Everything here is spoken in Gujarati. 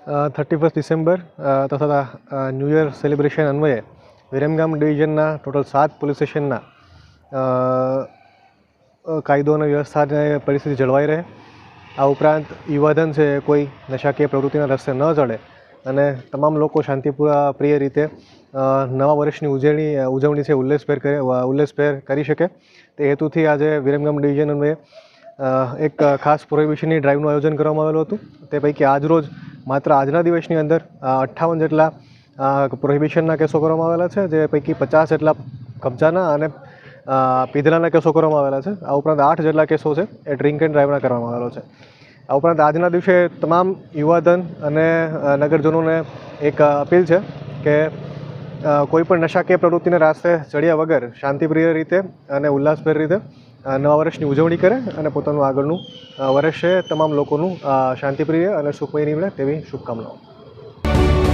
31 ડિસેમ્બર તથા ન્યૂ યર સેલિબ્રેશન અન્વયે વિરમગામ ડિવિઝનના ટોટલ 7 પોલીસ સ્ટેશનના કાયદો અને વ્યવસ્થાને પરિસ્થિતિ જળવાઈ રહે, આ ઉપરાંત યુવાધન છે કોઈ નશાકીય પ્રવૃત્તિના રસ્તે ન ચડે અને તમામ લોકો શાંતિપ્રિય રીતે નવા વર્ષની ઉજવણી છે ઉલ્લાસભેર કરી શકે તે હેતુથી આજે વિરમગામ ડિવિઝન અન્વયે એક ખાસ પ્રોહિબિશનની ડ્રાઈવનું આયોજન કરવામાં આવેલું હતું। તે પૈકી આજરોજ માત્ર આજના દિવસની અંદર 58 જેટલા પ્રોહિબિશનના કેસો કરવામાં આવેલા છે, જે પૈકી 50 જેટલા કબજાના અને પીધેલાના કેસો કરવામાં આવેલા છે। આ ઉપરાંત 8 જેટલા કેસો છે એ ડ્રિંક એન્ડ ડ્રાઈવના કરવામાં આવેલો છે। આ ઉપરાંત આજના દિવસે તમામ યુવાધન અને નગરજનોને એક અપીલ છે કે કોઈ પણ નશાકીય પ્રવૃત્તિને રાસ્તે ચડ્યા વગર શાંતિપ્રિય રીતે અને ઉલ્લાસભેર રીતે નવા વર્ષની ઉજવણી કરે અને પોતાનું આગળનું વર્ષે તમામ લોકોનું શાંતિપ્રિય અને સુખમય નીવડે તેવી શુભકામનાઓ।